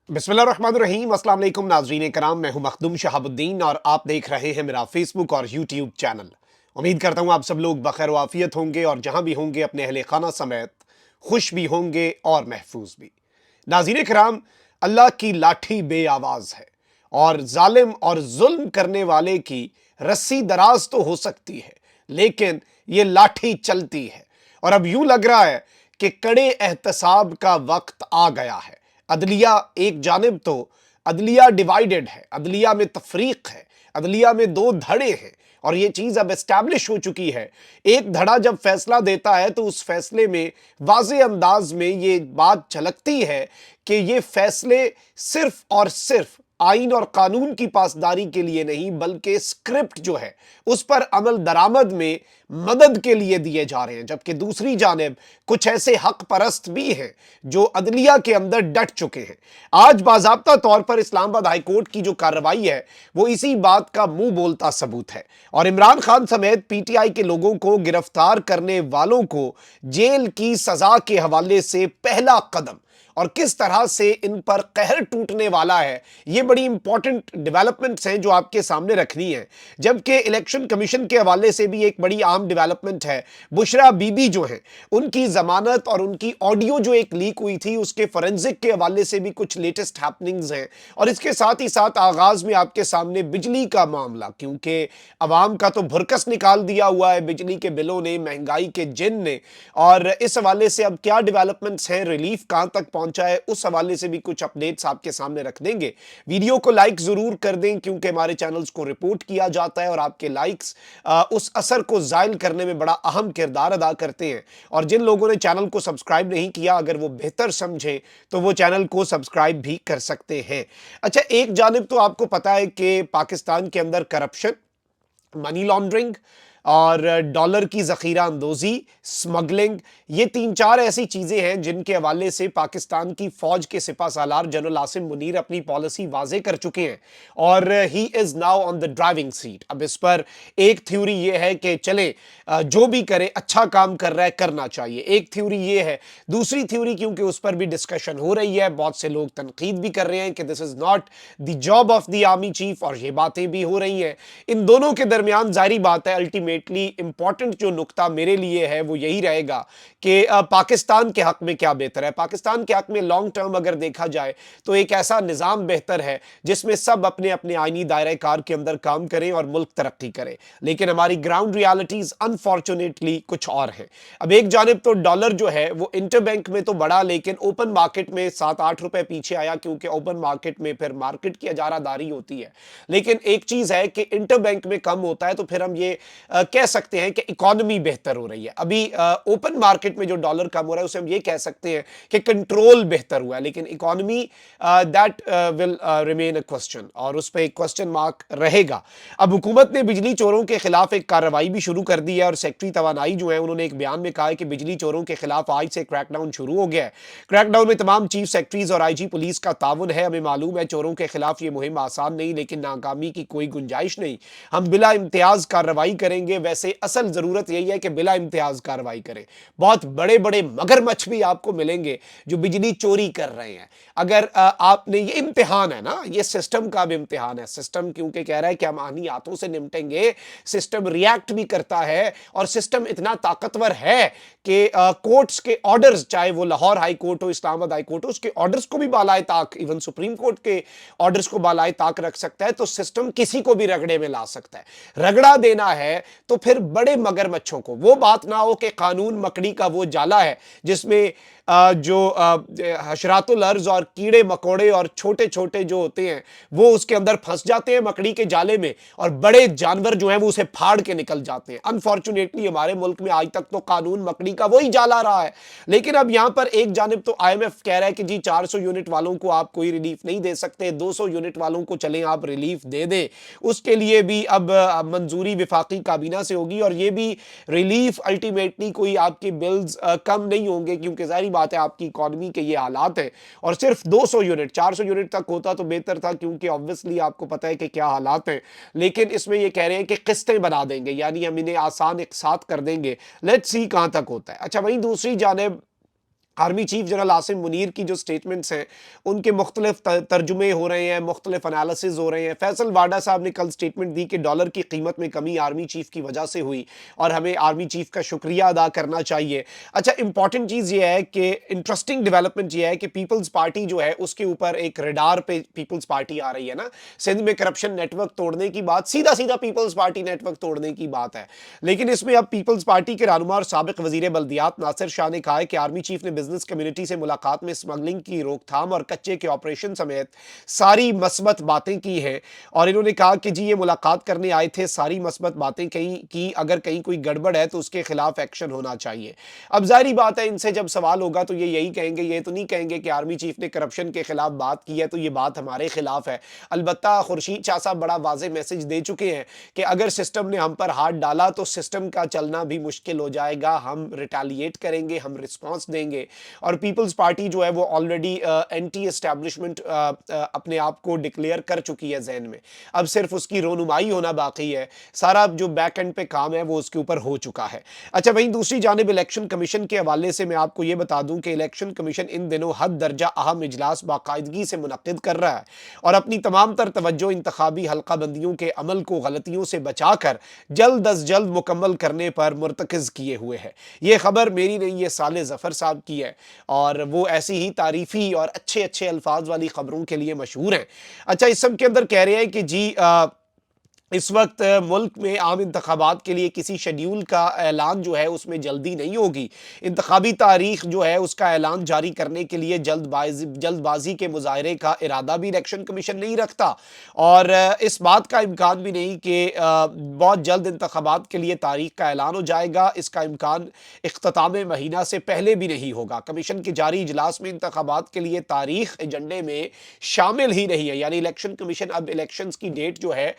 बिस्मिल्लाहिर्रहमानिर्रहीम। अस्सलाम वालेकुम नाज़रीन कराम, मैं हूं मखदूम शहाबुद्दीन और आप देख रहे हैं मेरा फेसबुक और यूट्यूब चैनल। उम्मीद करता हूं आप सब लोग बखैर व आफियत होंगे और जहां भी होंगे अपने अहले खाना समेत खुश भी होंगे और महफूज भी। नाज़रीन कराम, अल्लाह की लाठी बे आवाज़ है और जालिम और जुल्म करने वाले की रस्सी दराज तो हो सकती है, लेकिन ये लाठी चलती है। और अब यूं लग रहा है कि कड़े एहतसाब का वक्त आ गया है। अदलिया एक जानिब तो अदलिया डिवाइडेड है, अदलिया में तफरीक है, अदलिया में दो धड़े हैं और ये चीज़ अब एस्टैब्लिश हो चुकी है। एक धड़ा जब फैसला देता है तो उस फैसले में वाज़े अंदाज में ये बात झलकती है कि ये फैसले सिर्फ और सिर्फ आइन और कानून की पासदारी के लिए नहीं, बल्कि स्क्रिप्ट जो है उस पर अमल दरामद में मदद के लिए दिए जा रहे हैं। जबकि दूसरी जानिब कुछ ऐसे हक परस्त भी हैं जो अदलिया के अंदर डट चुके हैं। आज बाज़ाब्ता तौर पर इस्लामाबाद हाई कोर्ट की जो कार्रवाई है वो इसी बात का मुंह बोलता सबूत है और इमरान खान समेत पीटीआई के लोगों को गिरफ्तार करने वालों को जेल की सजा के हवाले से पहला कदम और किस तरह से इन पर कहर टूटने वाला है, ये बड़ी इंपॉर्टेंट डेवलपमेंट्स हैं जो आपके सामने रखनी है। जबकि इलेक्शन कमीशन के हवाले से भी एक बड़ी आम डेवलपमेंट है। बुशरा बीबी जो है उनकी जमानत और उनकी ऑडियो जो एक लीक हुई थी उसके फोरेंसिक के हवाले से भी कुछ लेटेस्ट हैपनिंग्स हैं। और इसके साथ ही साथ आगाज में आपके सामने बिजली का मामला, क्योंकि अवाम का तो भुरकस निकाल दिया हुआ है बिजली के बिलों ने, महंगाई के जिन ने। और इस हवाले से अब क्या डेवलपमेंट्स हैं, रिलीफ कहां तक पहुंचा है, उस हवाले से भी कुछ अपडेट्स आपके सामने रख देंगे। वीडियो को लाइक जरूर कर दें क्योंकि हमारे चैनल्स को रिपोर्ट किया जाता है और आपके लाइक्स उस असर को जायल करने में बड़ा अहम किरदार अदा करते हैं। और जिन लोगों ने चैनल को सब्सक्राइब नहीं किया, अगर वो बेहतर समझें तो वो चैनल को सब्सक्राइब भी कर सकते हैं। अच्छा, एक जानिब तो आपको पता है कि पाकिस्तान के अंदर करप्शन, मनी लॉन्ड्रिंग और डॉलर की जखीरा अंदोजी, स्मगलिंग, ये तीन चार ऐसी चीजें हैं जिनके हवाले से पाकिस्तान की फौज के सिपा सालार जनरल आसिम मुनीर अपनी पॉलिसी वाजे कर चुके हैं और he is now on the driving seat. अब इस पर एक थ्योरी ये है कि चले जो भी करे अच्छा काम कर रहा है, करना चाहिए, एक थ्योरी ये है। दूसरी थ्योरी, क्योंकि उस पर भी डिस्कशन हो रही है, बहुत से लोग तनकीद भी कर रहे हैं कि this is not the job of the army chief, और ये बातें भी हो रही हैं। इन दोनों के दरमियान जाहिर बात है अल्टीमेटली इंपॉर्टेंट जो नुक्ता मेरे लिए है वो यही रहेगा कि पाकिस्तान के हक में क्या बेहतर है। पाकिस्तान के हक में लॉन्ग टर्म अगर देखा जाए तो एक ऐसा निज़ाम बेहतर है जिसमें सब अपने अपने आईनी दायरे कार के अंदर काम करें और मुल्क तरक्की करे। लेकिन हमारी ग्राउंड रियलिटीज अनफॉर्चुनेटली कुछ और है। अब एक जानिब तो डॉलर जो है वो इंटरबैंक में तो बढ़ा, लेकिन ओपन मार्केट में 7-8 रुपए पीछे आया, क्योंकि ओपन मार्केट में फिर मार्केट की इजारादारी होती है। लेकिन एक चीज है कि इंटरबैंक में कम होता है तो फिर हम ये कह सकते हैं कि इकोनॉमी बेहतर हो रही है। अभी ओपन मार्केट में जो डॉलर कम हो रहा है उसे हम ये कह सकते हैं कि कंट्रोल बेहतर हुआ है, लेकिन economy that will remain a question, और उस पर एक क्वेश्चन मार्क रहेगा। अब हुकूमत ने बिजली चोरों के खिलाफ एक कार्रवाई भी शुरू कर दी है और सेक्रेटरी तवानाई जो है उन्होंने एक बयान में कहा है कि बिजली चोरों के खिलाफ आज से क्रैकडाउन शुरू हो गया है। क्रैकडाउन में तमाम चीफ सेक्रेटरीज और आईजी पुलिस का ताउन है। हमें मालूम है चोरों के खिलाफ ये मुहिम आसान नहीं, लेकिन नाकामी की कोई गुंजाइश नहीं। हम बिला इम्तियाज कार्रवाई करेंगे। वैसे असल जरूरत यही है कि बिला इम्तियाज कार्रवाई करें। बहुत बड़े बड़े मगरमच्छ भी आपको मिलेंगे जो बिजली चोरी कर रहे हैं। अगर आपने, ये इम्तिहान है ना, ये सिस्टम का भी इम्तिहान है। सिस्टम क्योंकि कह रहा है कि हम आनी हाथों से निपटेंगे, सिस्टम रिएक्ट भी करता है और सिस्टम इतना ताकतवर है कि कोर्ट्स के ऑर्डर्स, चाहे वो लाहौर हाई कोर्ट हो, इस्लामाबाद हाई कोर्ट हो, उसके ऑर्डर्स को भी बालाए ताक, इवन सुप्रीम कोर्ट के ऑर्डर्स को बालाए ताक रख सकता है। तो सिस्टम किसी को भी रगड़े में ला सकता है। रगड़ा देना है तो फिर बड़े मगरमच्छों को, वो बात ना हो कि कानून मकड़ी का वो जाला है जिसमें जो हशरातुल अर्ज और कीड़े मकोड़े और छोटे छोटे जो होते हैं वो उसके अंदर फंस जाते हैं मकड़ी के जाले में, और बड़े जानवर जो हैं वो उसे फाड़ के निकल जाते हैं। अनफॉर्चुनेटली हमारे मुल्क में आज तक तो कानून मकड़ी का वही जाला रहा है। लेकिन अब यहां पर एक जानिब तो आईएमएफ कह रहा है कि जी 400 यूनिट वालों को आप कोई रिलीफ नहीं दे सकते, 200 यूनिट वालों को चलें आप रिलीफ दे दें। उसके लिए भी अब मंजूरी विफाकी काबीना से होगी और ये भी रिलीफ अल्टीमेटली कोई आपके बिल्स कम नहीं होंगे, क्योंकि जाहिर बात है आपकी इकोनॉमी के ये हालात हैं। और सिर्फ 200 यूनिट, 400 यूनिट तक होता तो बेहतर था, क्योंकि ऑब्वियसली आपको पता है कि क्या हालात हैं। लेकिन इसमें ये कह रहे हैं कि किस्तें बना देंगे, यानी हम इन्हें आसान एक साथ कर देंगे। लेट्स सी कहां तक होता है। अच्छा, वहीं दूसरी जानिब army chief general Asim Munir کی جو سٹیٹمنٹس ہیں ان کے مختلف ترجمے ہو رہے ہیں، مختلف انالیسز ہو رہے ہیں۔ فیصل واڈا صاحب نے کل سٹیٹمنٹ دی کہ ڈالر کی قیمت میں کمی آرمی چیف کی وجہ سے ہوئی اور ہمیں آرمی چیف کا شکریہ ادا کرنا چاہیے۔ اچھا، امپورٹنٹ چیز یہ ہے کہ انٹرسٹنگ ڈیولپمنٹ یہ ہے کہ پیپلز پارٹی جو ہے اس کے اوپر ایک ریڈار پہ پیپلز پارٹی آ رہی ہے نا۔ سندھ میں کرپشن نیٹ ورک توڑنے کی بات سیدھا سیدھا پیپلز پارٹی نیٹ ورک توڑنے کی بات ہے، لیکن اس میں اب پیپلز پارٹی کے رہنما اور سابق وزیر بلدیات ناصر شاہ نے کہا ہے کہ آرمی چیف نے بزنس کمیونٹی سے ملاقات میں اسمگلنگ کی روک تھام اور کچے کے آپریشن سمیت ساری مثبت باتیں کی ہیں، اور انہوں نے کہا کہ جی یہ ملاقات کرنے آئے تھے، ساری مثبت باتیں کی، اگر کہیں کوئی گڑبڑ ہے تو اس کے خلاف ایکشن ہونا چاہیے۔ اب ظاہری بات ہے ان سے جب سوال ہوگا تو یہ یہی کہیں گے، یہ تو نہیں کہیں گے کہ آرمی چیف نے کرپشن کے خلاف بات کی ہے تو یہ بات ہمارے خلاف ہے۔ البتہ خورشید شاہ صاحب بڑا واضح میسج دے چکے ہیں کہ اگر سسٹم نے ہم پر ہاتھ ڈالا تو سسٹم کا چلنا بھی مشکل ہو جائے گا، ہم ریٹیلیٹ کریں گے، ہم رسپانس دیں گے۔ اور پیپلز پارٹی جو ہے وہ آلریڈی اینٹی اسٹیبلشمنٹ اپنے آپ کو ڈکلیئر کر چکی ہے ذہن میں، اب صرف اس کی رونمائی ہونا باقی ہے، سارا جو بیک اینڈ پہ کام ہے وہ اس کے اوپر ہو چکا ہے۔ اچھا، وہیں دوسری جانب الیکشن کمیشن کے حوالے سے میں آپ کو یہ بتا دوں کہ الیکشن کمیشن ان دنوں حد درجہ اہم اجلاس باقاعدگی سے منعقد کر رہا ہے اور اپنی تمام تر توجہ انتخابی حلقہ بندیوں کے عمل کو غلطیوں سے بچا کر جلد از جلد مکمل کرنے پر مرتکز کیے ہوئے ہے۔ یہ خبر میری نہیں، یہ صالح ظفر صاحب کی ہے، اور وہ ایسی ہی تعریفی اور اچھے اچھے الفاظ والی خبروں کے لیے مشہور ہیں۔ اچھا، اس سب کے اندر کہہ رہے ہیں کہ جی اس وقت ملک میں عام انتخابات کے لیے کسی شیڈیول کا اعلان جو ہے اس میں جلدی نہیں ہوگی، انتخابی تاریخ جو ہے اس کا اعلان جاری کرنے کے لیے جلد بازی کے مظاہرے کا ارادہ بھی الیکشن کمیشن نہیں رکھتا، اور اس بات کا امکان بھی نہیں کہ بہت جلد انتخابات کے لیے تاریخ کا اعلان ہو جائے گا، اس کا امکان اختتام مہینہ سے پہلے بھی نہیں ہوگا۔ کمیشن کے جاری اجلاس میں انتخابات کے لیے تاریخ ایجنڈے میں شامل ہی نہیں ہے، یعنی الیکشن کمیشن اب الیکشنز کی ڈیٹ جو ہے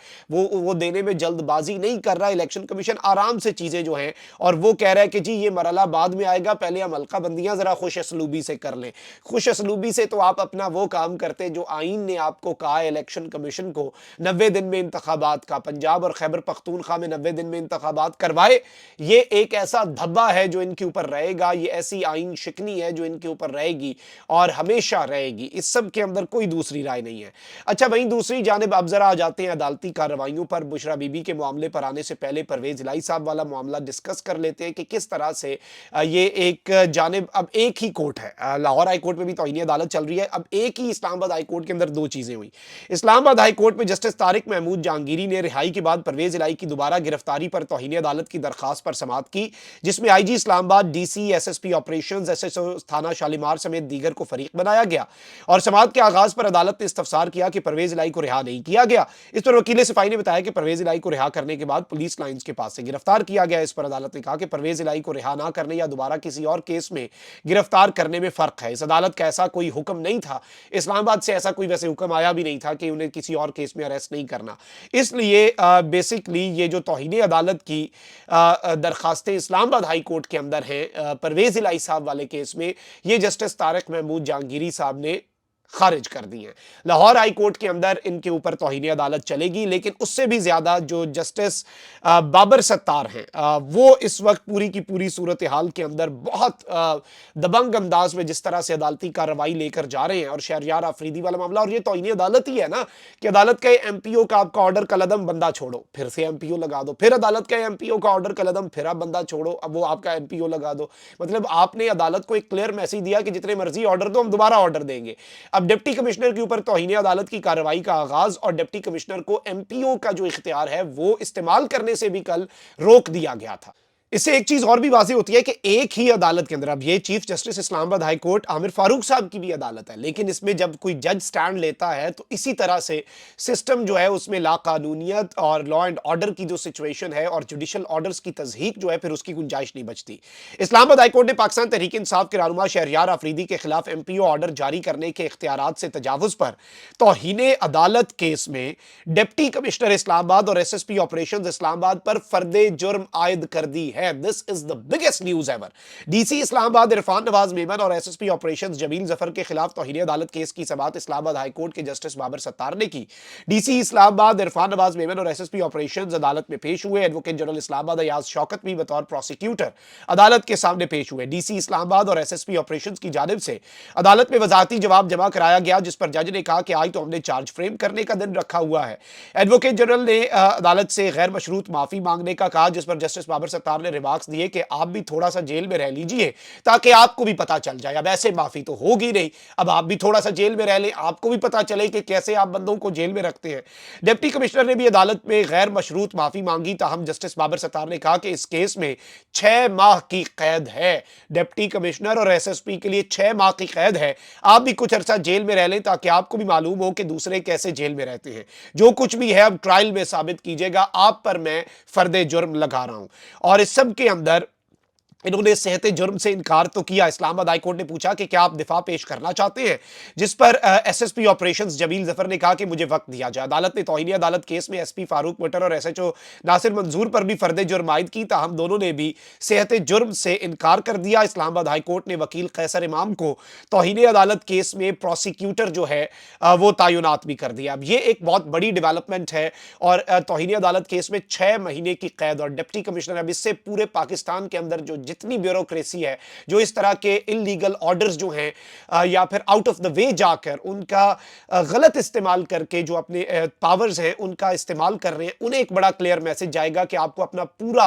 وہ دینے میں جلد بازی نہیں کر رہا۔ الیکشن کمیشن آرام سے چیزیں جو ہیں، اور وہ کہہ رہا ہے کہ جی یہ مرحلہ بعد میں آئے گا، پہلے ہم حلقہ بندیاں ذرا خوش اسلوبی سے کر لیں۔ خوش اسلوبی سے تو آپ اپنا وہ کام کرتے جو آئین نے آپ کو کہا ہے الیکشن کمیشن کو 90 دن میں انتخابات کا، پنجاب اور خیبر پختونخوا میں 90 دن میں انتخابات کروائے۔ یہ ایک ایسا دھبا ہے جو ان کے اوپر رہے گا، یہ ایسی آئین شکنی ہے جو ان کے اوپر رہے گی اور ہمیشہ رہے گی، اس سب کے اندر کوئی دوسری رائے نہیں ہے۔ اچھا، وہیں دوسری جانب اب ذرا آ جاتے ہیں عدالتی کارروائیوں پر۔ بشرا بی بی کے معاملے پر آنے سے پہلے پرویز الہی صاحب والا معاملہ ڈسکس کر لیتے ہیں کہ کس طرح سے یہ ایک جانب اب ایک ہی کورٹ ہے، لاہور ہائی کورٹ میں بھی توہین عدالت چل رہی ہے، اب ایک ہی اسلام آباد ہائی کورٹ کے اندر دو چیزیں ہوئی۔ اسلام آباد ہائی کورٹ میں جسٹس طارق محمود جہانگیری نے رہائی کے بعد پرویز الہی کی دوبارہ گرفتاری پر توہین عدالت کی درخواست پر سماعت کی، جس میں آئی G Islamabad, D C, S S P operations, S S O تھانہ شالیمار سمیت دیگر کو فریق بنایا گیا، اور سماعت کے آغاز پر عدالت نے استفسار کیا کہ پرویز الہی کو رہا نہیں کیا گیا۔ اس پر وکیل صفائی نے بتایا کہ پرویز الہی کو رہا کرنے کے بعد پولیس لائنز کے پاس سے گرفتار کیا گیا۔ اس پر عدالت نے کہا کہ پرویز الہی کو رہا نہ کرنے یا دوبارہ کسی اور کیس میں گرفتار کرنے میں فرق ہے۔ اس عدالت کا ایسا کوئی حکم نہیں تھا، اسلام آباد سے ایسا کوئی ویسے حکم آیا بھی نہیں تھا کہ انہیں کسی اور کیس میں اریسٹ نہیں کرنا۔ اس لیے بیسکلی یہ جو توہین عدالت کی درخواستیں اسلام آباد ہائی کورٹ کے اندر ہیں پرویز الہی صاحب والے کیس میں، یہ جسٹس طارق محمود جہانگیری صاحب نے خارج کر دی ہیں۔ لاہور ہائی کورٹ کے اندر ان کے اوپر توہین عدالت چلے گی، لیکن اس سے بھی زیادہ جو جسٹس بابر ستار ہیں وہ اس وقت پوری کی پوری صورتحال کے اندر بہت دبنگ انداز میں جس طرح سے عدالتی کارروائی لے کر جا رہے ہیں، اور شہریار آفریدی والا معاملہ، اور یہ توہین عدالت ہی ہے نا کہ عدالت کا ایم پی او کا آپ کا آرڈر کالعدم بندہ چھوڑو، پھر سے ایم پی او لگا دو، پھر عدالت کا ایم پی او کا آرڈر کالعدم پھر آپ بندہ چھوڑو، اب وہ آپ کا ایم پی او لگا دو۔ مطلب آپ نے عدالت کو ایک کلیئر میسج دیا کہ جتنے مرضی آرڈر دو، ہم دوبارہ آرڈر دیں گے۔ اب ڈپٹی کمشنر کے اوپر توہین عدالت کی کارروائی کا آغاز اور ڈپٹی کمشنر کو ایم پی او کا جو اختیار ہے وہ استعمال کرنے سے بھی کل روک دیا گیا تھا۔ اس سے ایک چیز اور بھی واضح ہوتی ہے کہ ایک ہی عدالت کے اندر، اب یہ چیف جسٹس اسلام آباد ہائی کورٹ عامر فاروق صاحب کی بھی عدالت ہے، لیکن اس میں جب کوئی جج سٹینڈ لیتا ہے تو اسی طرح سے سسٹم جو ہے اس میں لا قانونیت اور لا اینڈ آرڈر کی جو سچویشن ہے اور جوڈیشل آرڈرز کی تضحیق جو ہے پھر اس کی گنجائش نہیں بچتی۔ اسلام آباد ہائی کورٹ نے پاکستان تحریک انصاف کے رہنما شہریار آفریدی کے خلاف ایم پی او آرڈر جاری کرنے کے اختیارات سے تجاوز پر توہین عدالت کیس میں ڈپٹی کمشنر اسلام آباد اور ایس ایس پی آپریشنز اسلام آباد پر فرد جرم عائد کر دی ہے۔ है। This is the biggest news ever. DC Islamabad Irfan Nawaz Memon और एसएसपी ऑपरेशंस जमील जफर के खिलाफ तौहीन अदालत केस की समाअत इस्लामाबाद हाई कोर्ट के जस्टिस बाबर सत्तार ने की। डीसी इस्लामाबाद इरफान नवाज मेमन और एसएसपी ऑपरेशंस अदालत में पेश हुए। एडवोकेट जनरल इस्लामाबाद अयाज शौकत भी बतौर प्रोसिक्यूटर अदालत के सामने पेश हुए। डीसी इस्लामाबाद और एसएसपी ऑपरेशंस की जानिब से अदालत में वजाहती जवाब जमा कराया गया, जिस पर जज ने कहा कि आज तो हमने चार्ज फ्रेम करने का दिन रखा हुआ है। एडवोकेट जनरल ने अदालत से गैर मशरूत माफी मांगने का कहा, जिस पर जस्टिस बाबर सत्तार ने रिमार्क्स दिए कि आप भी थोड़ा सा जेल में रह लीजिए ताकि आपको भी पता चल जाए। अब ऐसे माफी तो होगी नहीं, अब आप भी थोड़ा सा जेल में रह लें, आपको भी पता चले कि कैसे आप बंदों को जेल में रखते हैं। डिप्टी कमिश्नर ने भी अदालत में गैर मशरूत माफी मांगी, ताहम जस्टिस बाबर सत्तार ने कहा कि इस केस में 6 माह की कैद है। डिप्टी कमिश्नर और एसएसपी के लिए 6 माह की कैद है। आप भी कुछ अरसा जेल में रह लें ताकि आपको भी मालूम हो कि दूसरे कैसे जेल में रहते हैं। जो कुछ भी है अब ट्रायल में साबित कीजिएगा, आप पर मैं फर्दे जुर्म लगा रहा हूं। और इस सब के अंदर इन्होंने सेहते जुर्म से इनकार तो किया। इस्लामाबाद हाई कोर्ट ने पूछा कि क्या आप दिफा पेश करना चाहते हैं, जिस पर एसएसपी ऑपरेशंस जमील जफर ने कहा कि मुझे वक्त दिया जाए। अदालत ने तौहीन अदालत केस में एसपी फारूक मटर और एसएचओ नासिर मंजूर पर भी फर्दे जुर्म आयद की, ताहम दोनों ने भी सेहते जुर्म से इनकार कर दिया। इस्लामाबाद हाई कोर्ट ने वकील कैसर इमाम को तौहीन अदालत केस में प्रोसिक्यूटर जो है वो तैनात भी कर दिया। अब ये एक बहुत बड़ी डेवलपमेंट है और तौहीन अदालत केस में 6 महीने की कैद। और डिप्टी कमिश्नर, अब इससे पूरे पाकिस्तान के अंदर जो जितनी ब्यूरोक्रेसी है, जो इस तरह के इलीगल ऑर्डर्स जो हैं या फिर आउट ऑफ द वे जाकर उनका गलत इस्तेमाल करके जो अपने पावर्स हैं उनका इस्तेमाल कर रहे हैं, उन्हें एक बड़ा क्लियर मैसेज जाएगा कि आपको अपना पूरा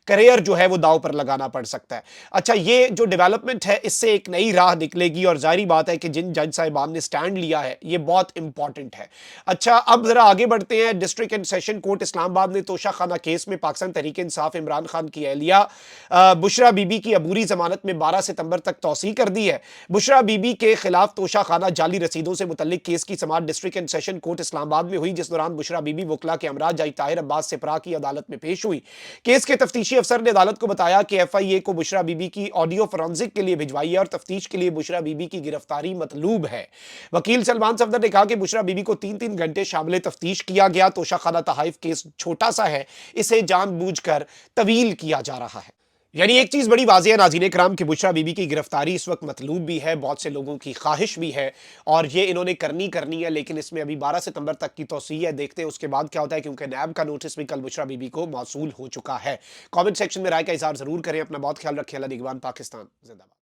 करियर जो है वो दांव पर लगाना पड़ सकता है। अच्छा, ये जो डेवलपमेंट है इससे एक नई राह निकलेगी और जाहिर बात है कि जिन जज साहिबान ने स्टैंड लिया है ये बहुत इंपॉर्टेंट है। अच्छा, अब जरा आगे बढ़ते हैं। District and session court Islamabad ने तोशा खाना केस में पाकिस्तान तहरीक इंसाफ इमरान खान की अहलिया बुशरा बीबी की अबूरी जमानत में 12 सितंबर तक तौसी कर दी है। बुशरा बीबी के खिलाफ तोशा खाना जाली रसीदों से मुतल्लिक केस की समाअत district and session court Islamabad में हुई, जिस दौरान बुशरा बीबी वकला के हमरा जज ताहिर अब्बास सिपरा की अदालत में पेश हुई। केस के तफ्तीशी अफसर ने अदालत को बताया कि एफआईए को बुशरा बीबी की ऑडियो फोरेंसिक के लिए भिजवाई है और तफ्तीश के लिए बुशरा बीबी की गिरफ्तारी मतलूब है। वकील सलमान सफदर ने कहा कि बुशरा बीबी को 3-3 घंटे शामिल तफ्तीश किया गया। तोशा खाना तहाइफ केस छोटा सा है, इसे जानबूझकर तवील किया जा रहा है। यानी एक चीज बड़ी वाज़ेह है नाज़रीन कराम कि बुशरा बीबी की गिरफ्तारी इस वक्त मतलूब भी है, बहुत से लोगों की ख्वाहिश भी है और ये इन्होंने करनी है, लेकिन इसमें अभी 12 सितंबर तक की तौसीह है। देखते हैं उसके बाद क्या होता है, क्योंकि नैब का नोटिस भी कल बुशरा बीबी को मौसूल हो चुका है। कमेंट सेक्शन में राय का इजहार जरूर करें। अपना बहुत ख्याल रखें। अल्लाह निगहबान। पाकिस्तान जिंदाबाद।